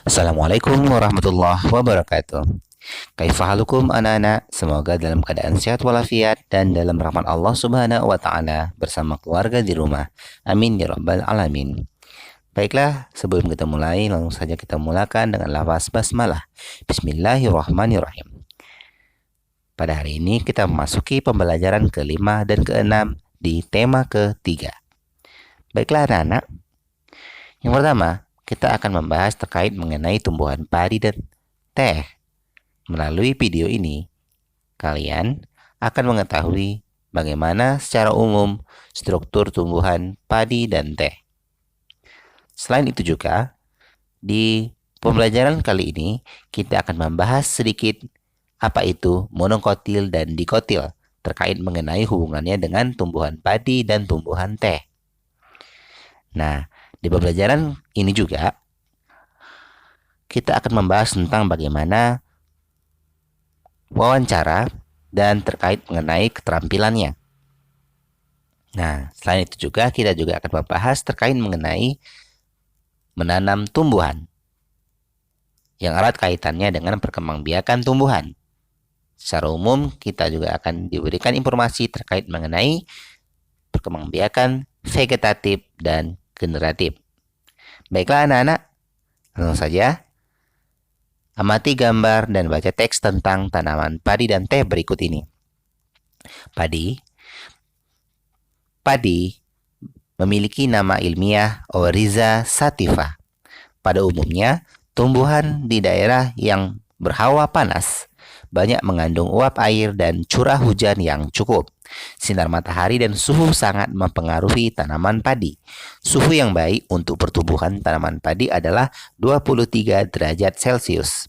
Assalamualaikum warahmatullahi wabarakatuh. Kaifahalukum anak-anak? Semoga dalam keadaan sehat walafiat dan dalam rahmat Allah Subhanahu wa taala bersama keluarga di rumah. Amin ya rabbal alamin. Baiklah, sebelum kita mulai, langsung saja kita mulakan dengan lafaz basmalah. Bismillahirrahmanirrahim. Pada hari ini kita memasuki pembelajaran kelima dan keenam di tema ketiga. Baiklah anak-anak, yang pertama kita akan membahas terkait mengenai tumbuhan padi dan teh. Melalui video ini, kalian akan mengetahui bagaimana secara umum struktur tumbuhan padi dan teh. Selain itu juga, di pembelajaran kali ini kita akan membahas sedikit apa itu monokotil dan dikotil terkait mengenai hubungannya dengan tumbuhan padi dan tumbuhan teh. Nah, di pembelajaran ini juga kita akan membahas tentang bagaimana wawancara dan terkait mengenai keterampilannya. Nah, selain itu juga kita juga akan membahas terkait mengenai menanam tumbuhan yang erat kaitannya dengan perkembangbiakan tumbuhan. Secara umum, kita juga akan diberikan informasi terkait mengenai perkembangbiakan vegetatif dan generatif. Baiklah anak-anak, langsung saja amati gambar dan baca teks tentang tanaman padi dan teh berikut ini. Padi memiliki nama ilmiah Oryza sativa. Pada umumnya, tumbuhan di daerah yang berhawa panas, banyak mengandung uap air dan curah hujan yang cukup. Sinar matahari dan suhu sangat mempengaruhi tanaman padi. Suhu yang baik untuk pertumbuhan tanaman padi adalah 23 derajat Celcius.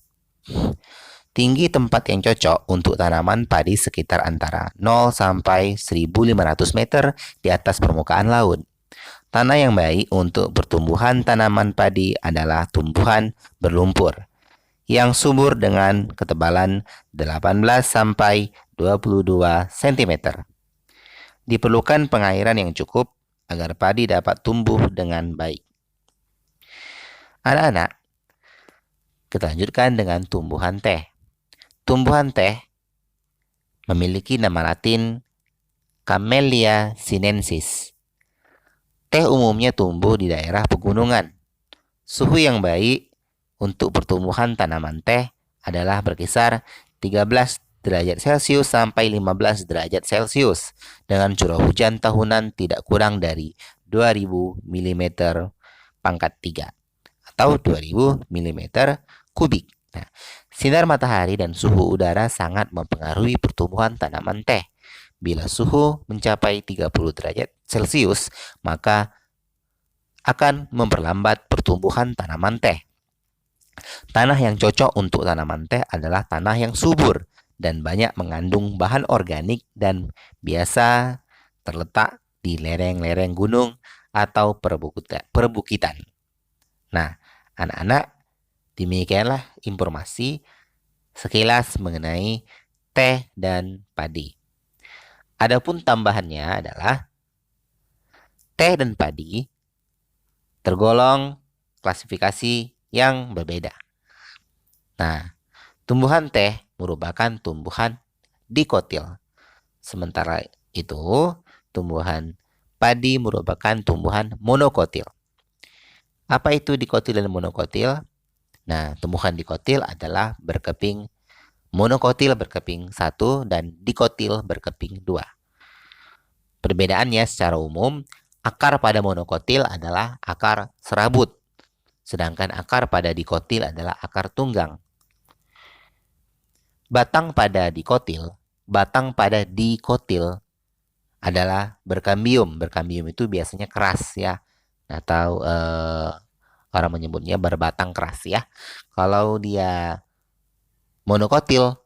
Tinggi tempat yang cocok untuk tanaman padi sekitar antara 0 sampai 1.500 meter di atas permukaan laut. Tanah yang baik untuk pertumbuhan tanaman padi adalah tumbuhan berlumpur yang subur dengan ketebalan 18 sampai 22 cm. Diperlukan pengairan yang cukup agar padi dapat tumbuh dengan baik. Anak-anak, kita lanjutkan dengan tumbuhan teh. Tumbuhan teh memiliki nama latin Camellia sinensis. Teh umumnya tumbuh di daerah pegunungan. Suhu yang baik untuk pertumbuhan tanaman teh adalah berkisar 13 derajat Celcius sampai 15 derajat Celcius dengan curah hujan tahunan tidak kurang dari 2000 mm pangkat 3 atau 2000 mm kubik. Nah, sinar matahari dan suhu udara sangat mempengaruhi pertumbuhan tanaman teh. Bila suhu mencapai 30 derajat Celcius, maka akan memperlambat pertumbuhan tanaman teh. Tanah yang cocok untuk tanaman teh adalah tanah yang subur dan banyak mengandung bahan organik dan biasa terletak di lereng-lereng gunung atau perbukitan. Nah, anak-anak, demikianlah informasi sekilas mengenai teh dan padi. Adapun tambahannya adalah teh dan padi tergolong klasifikasi yang berbeda. Nah, tumbuhan teh merupakan tumbuhan dikotil. Sementara itu, tumbuhan padi merupakan tumbuhan monokotil. Apa itu dikotil dan monokotil? Nah, tumbuhan dikotil adalah berkeping monokotil berkeping 1 dan dikotil berkeping 2. Perbedaannya secara umum, akar pada monokotil adalah akar serabut, sedangkan akar pada dikotil adalah akar tunggang. Batang pada dikotil adalah berkambium. Berkambium itu biasanya keras ya, atau orang menyebutnya berbatang keras ya. Kalau dia monokotil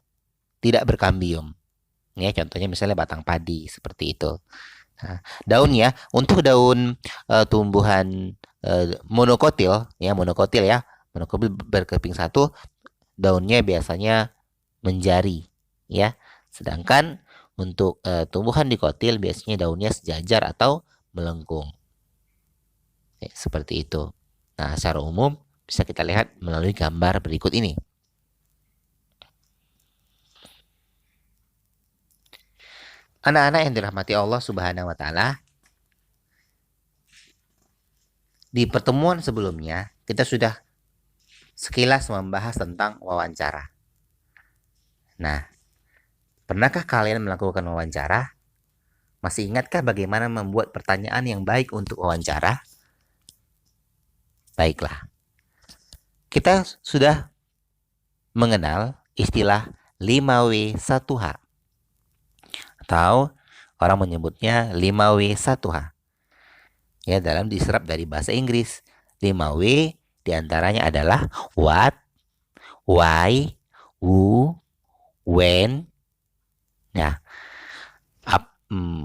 tidak berkambium. Ya, contohnya misalnya batang padi seperti itu. Nah, daunnya untuk daun tumbuhan monokotil ya, monokotil berkeping 1, daunnya biasanya menjari ya. Sedangkan untuk tumbuhan dikotil biasanya daunnya sejajar atau melengkung. Ya, seperti itu. Nah, secara umum Bisa kita lihat melalui gambar berikut ini. Anak-anak yang dirahmati Allah Subhanahu wa taala, di pertemuan sebelumnya kita sudah sekilas membahas tentang wawancara. Nah, pernahkah kalian melakukan wawancara? Masih ingatkah bagaimana membuat pertanyaan yang baik untuk wawancara? Baiklah, kita sudah mengenal istilah 5W1H atau orang menyebutnya 5W1H. Ya, dalam diserap dari bahasa Inggris. 5W diantaranya adalah what, why, who, when. Nah,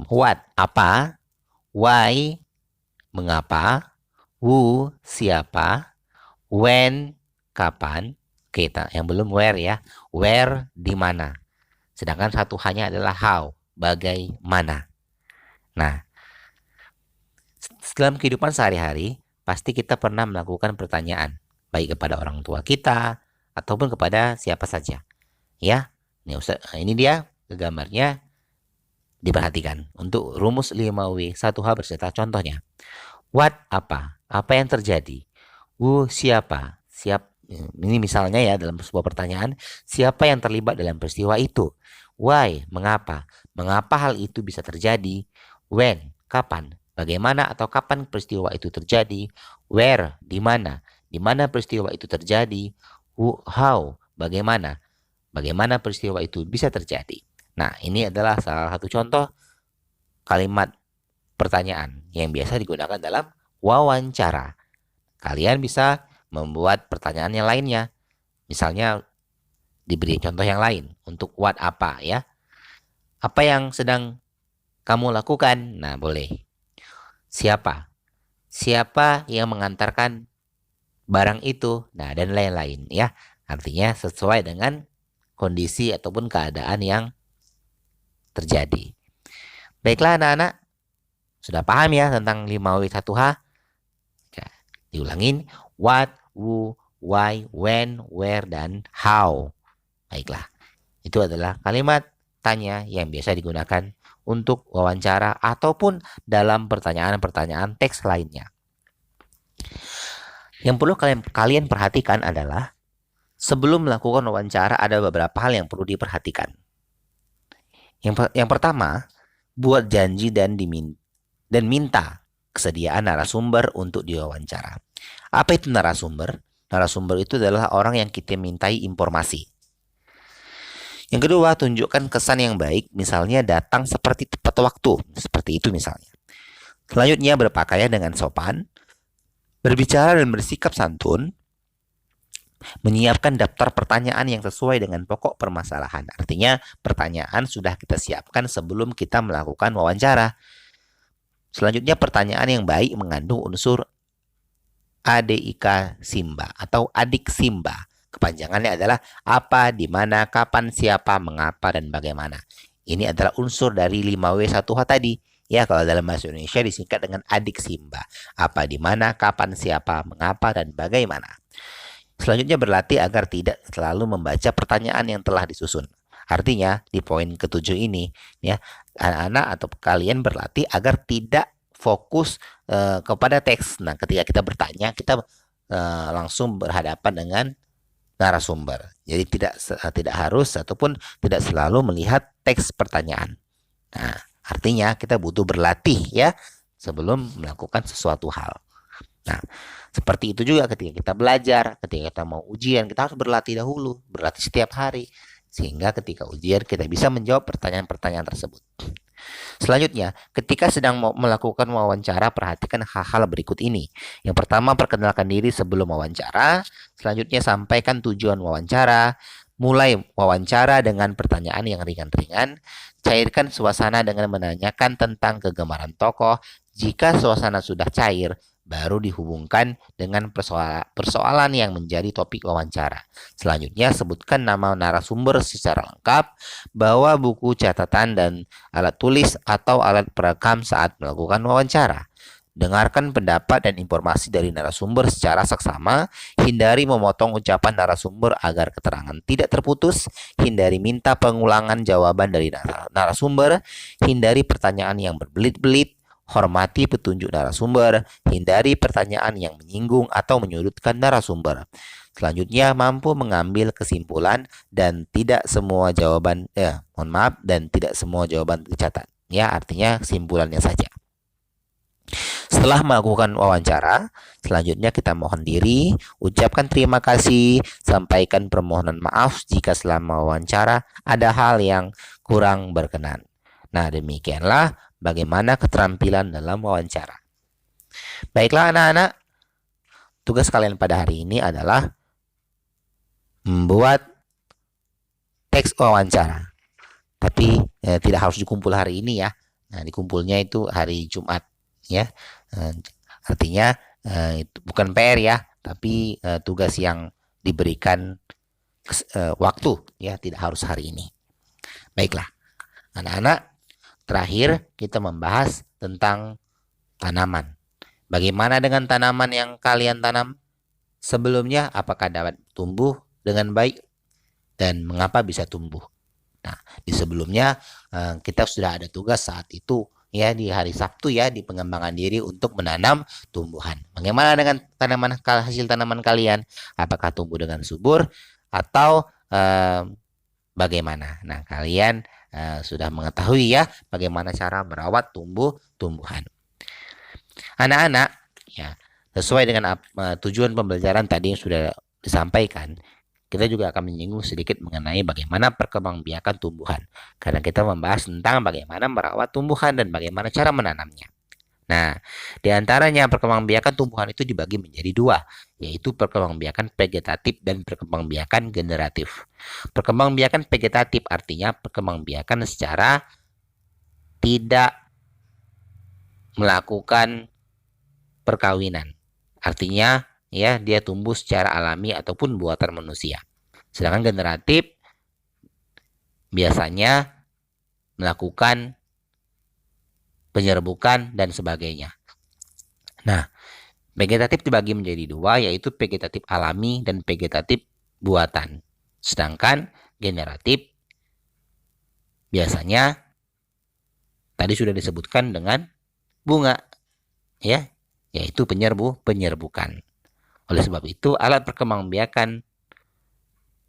what, apa, why, mengapa, who, siapa, when, kapan. Oke, yang belum where ya. Where, di mana. Sedangkan satu hanya adalah how, bagaimana. Nah, dalam kehidupan sehari-hari, pasti kita pernah melakukan pertanyaan, baik kepada orang tua kita, ataupun kepada siapa saja. Ya, ini dia gambarnya, diperhatikan. Untuk rumus 5W1H berserta contohnya. What, apa? Apa yang terjadi? Who, siapa? Ini misalnya ya, dalam sebuah pertanyaan, siapa yang terlibat dalam peristiwa itu? Why, mengapa? Mengapa hal itu bisa terjadi? When, kapan? Bagaimana atau kapan peristiwa itu terjadi? Where, di mana? Di mana peristiwa itu terjadi? Who, how, bagaimana? Bagaimana peristiwa itu bisa terjadi? Nah, ini adalah salah satu contoh kalimat pertanyaan yang biasa digunakan dalam wawancara. Kalian bisa membuat pertanyaan yang lainnya. Misalnya diberi contoh yang lain untuk what, apa ya. Apa yang sedang kamu lakukan? Nah, boleh. Siapa? Siapa yang mengantarkan barang itu? Nah, dan lain-lain ya. Artinya sesuai dengan kondisi ataupun keadaan yang terjadi. Baiklah anak-anak, sudah paham ya tentang 5W1H? Ya, diulangin, what, who, why, when, where, dan how. Baiklah, itu adalah kalimat tanya yang biasa digunakan untuk wawancara ataupun dalam pertanyaan-pertanyaan teks lainnya. Yang perlu kalian perhatikan adalah sebelum melakukan wawancara ada beberapa hal yang perlu diperhatikan. Yang pertama, buat janji dan minta kesediaan narasumber untuk diwawancara. Apa itu narasumber? Narasumber itu adalah orang yang kita mintai informasi. Yang kedua, tunjukkan kesan yang baik, misalnya datang seperti tepat waktu, seperti itu misalnya. Selanjutnya, berpakaian dengan sopan, berbicara dan bersikap santun, menyiapkan daftar pertanyaan yang sesuai dengan pokok permasalahan. Artinya, pertanyaan sudah kita siapkan sebelum kita melakukan wawancara. Selanjutnya, pertanyaan yang baik mengandung unsur ADIK Simba atau adik Simba. Kepanjangannya adalah apa, di mana, kapan, siapa, mengapa, dan bagaimana. Ini adalah unsur dari 5W1H tadi. Ya, kalau dalam bahasa Indonesia disingkat dengan adik Simba. Apa, di mana, kapan, siapa, mengapa, dan bagaimana. Selanjutnya berlatih agar tidak selalu membaca pertanyaan yang telah disusun. Artinya di poin ke-7 ini ya, anak-anak atau kalian berlatih agar tidak fokus kepada teks. Nah, ketika kita bertanya, kita langsung berhadapan dengan narasumber. Jadi tidak harus ataupun tidak selalu melihat teks pertanyaan. Nah, artinya kita butuh berlatih ya sebelum melakukan sesuatu hal. Nah, seperti itu juga ketika kita belajar, ketika kita mau ujian, kita harus berlatih dahulu, berlatih setiap hari, sehingga ketika ujian kita bisa menjawab pertanyaan-pertanyaan tersebut. Selanjutnya, ketika sedang melakukan wawancara, perhatikan hal-hal berikut ini. Yang pertama, perkenalkan diri sebelum wawancara. Selanjutnya, sampaikan tujuan wawancara. Mulai wawancara dengan pertanyaan yang ringan-ringan. Cairkan suasana dengan menanyakan tentang kegemaran tokoh. Jika suasana sudah cair, baru dihubungkan dengan persoalan yang menjadi topik wawancara. Selanjutnya, sebutkan nama narasumber secara lengkap, bawa buku catatan dan alat tulis atau alat perekam saat melakukan wawancara. Dengarkan pendapat dan informasi dari narasumber secara seksama, hindari memotong ucapan narasumber agar keterangan tidak terputus, hindari minta pengulangan jawaban dari narasumber, hindari pertanyaan yang berbelit-belit, hormati petunjuk narasumber, hindari pertanyaan yang menyinggung atau menyudutkan narasumber. Selanjutnya, mampu mengambil kesimpulan dan tidak semua jawaban, dan tidak semua jawaban dicatat. Ya, artinya kesimpulannya saja. Setelah melakukan wawancara, selanjutnya kita mohon diri, ucapkan terima kasih, sampaikan permohonan maaf jika selama wawancara ada hal yang kurang berkenan. Nah, demikianlah bagaimana keterampilan dalam wawancara. Baiklah anak-anak, tugas kalian pada hari ini adalah membuat teks wawancara. Tapi tidak harus dikumpul hari ini ya. Nah, dikumpulnya itu hari Jumat ya. Artinya itu bukan PR ya, tapi tugas yang diberikan waktu ya, tidak harus hari ini. Baiklah, anak-anak, terakhir kita membahas tentang tanaman. Bagaimana dengan tanaman yang kalian tanam sebelumnya? Apakah dapat tumbuh dengan baik dan mengapa bisa tumbuh? Nah, di sebelumnya kita sudah ada tugas saat itu ya, di hari Sabtu ya, di pengembangan diri untuk menanam tumbuhan. Bagaimana dengan hasil tanaman kalian? Apakah tumbuh dengan subur atau bagaimana? Nah, kalian sudah mengetahui ya bagaimana cara merawat tumbuhan. Anak-anak, ya, sesuai dengan tujuan pembelajaran tadi yang sudah disampaikan, kita juga akan menyinggung sedikit mengenai bagaimana perkembangbiakan tumbuhan. Karena kita membahas tentang bagaimana merawat tumbuhan dan bagaimana cara menanamnya. Nah, di antaranya perkembangbiakan tumbuhan itu dibagi menjadi dua, yaitu perkembangbiakan vegetatif dan perkembangbiakan generatif. Perkembangbiakan vegetatif artinya perkembangbiakan secara tidak melakukan perkawinan. Artinya ya, dia tumbuh secara alami ataupun buatan manusia. Sedangkan generatif biasanya melakukan penyerbukan dan sebagainya. Nah, vegetatif dibagi menjadi dua, yaitu vegetatif alami dan vegetatif buatan. Sedangkan generatif biasanya tadi sudah disebutkan dengan bunga, ya, yaitu penyerbukan. Oleh sebab itu, alat perkembangbiakan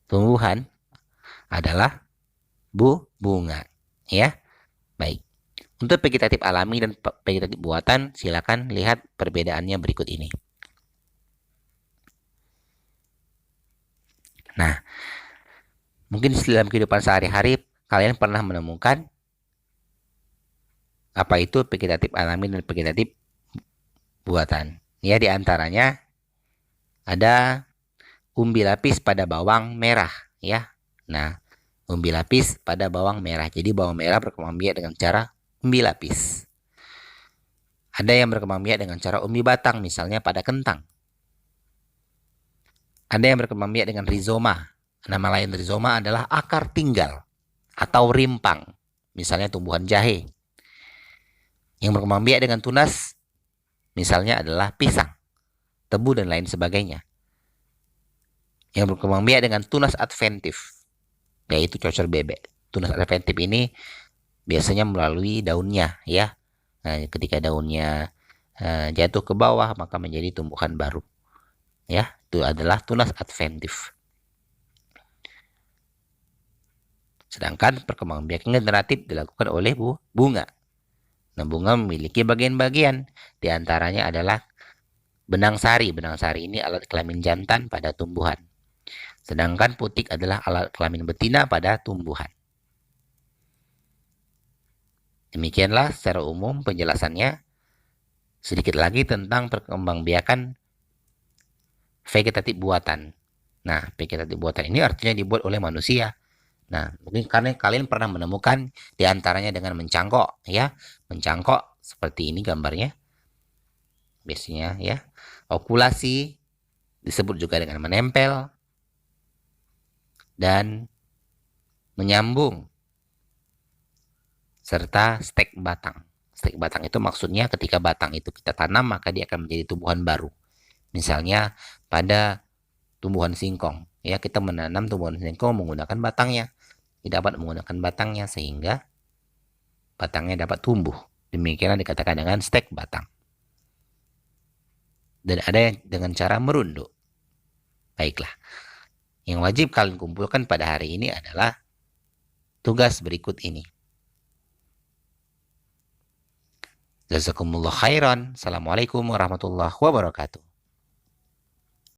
tumbuhan adalah bunga, ya. Baik. Untuk vegetatif alami dan vegetatif buatan, silakan lihat perbedaannya berikut ini. Nah, mungkin dalam kehidupan sehari-hari kalian pernah menemukan apa itu vegetatif alami dan vegetatif buatan. Ya, di antaranya ada umbi lapis pada bawang merah, ya. Nah, umbi lapis pada bawang merah. Jadi bawang merah berkembangbiak dengan cara umbi lapis. Ada yang berkembangbiak dengan cara umbi batang, misalnya pada kentang. Ada yang berkembangbiak dengan rizoma. Nama lain rizoma adalah akar tinggal atau rimpang, misalnya tumbuhan jahe. Yang berkembangbiak dengan tunas, misalnya adalah pisang, tebu, dan lain sebagainya. Yang berkembangbiak dengan tunas adventif, yaitu cocor bebek. Tunas adventif ini biasanya melalui daunnya, ya. Nah, ketika daunnya jatuh ke bawah, maka menjadi tumbuhan baru, ya. Itu adalah tunas adventif. Sedangkan perkembangbiakan generatif dilakukan oleh bunga. Nah, bunga memiliki bagian-bagian, di antaranya adalah benang sari. Benang sari ini alat kelamin jantan pada tumbuhan. Sedangkan putik adalah alat kelamin betina pada tumbuhan. Demikianlah secara umum penjelasannya. Sedikit lagi tentang perkembangbiakan vegetatif buatan. Nah, vegetatif buatan ini artinya dibuat oleh manusia. Nah, mungkin karena kalian pernah menemukan di antaranya dengan mencangkok, ya. Mencangkok seperti ini gambarnya. Biasanya, ya. Okulasi disebut juga dengan menempel dan menyambung serta stek batang. Stek batang itu maksudnya ketika batang itu kita tanam, maka dia akan menjadi tumbuhan baru. Misalnya pada tumbuhan singkong, ya kita menanam tumbuhan singkong menggunakan batangnya. Tidak dapat menggunakan batangnya sehingga batangnya dapat tumbuh. Demikianlah dikatakan dengan stek batang. Dan ada yang dengan cara merunduk. Baiklah. Yang wajib kalian kumpulkan pada hari ini adalah tugas berikut ini. Jazakumullah khairan. Assalamualaikum warahmatullahi wabarakatuh.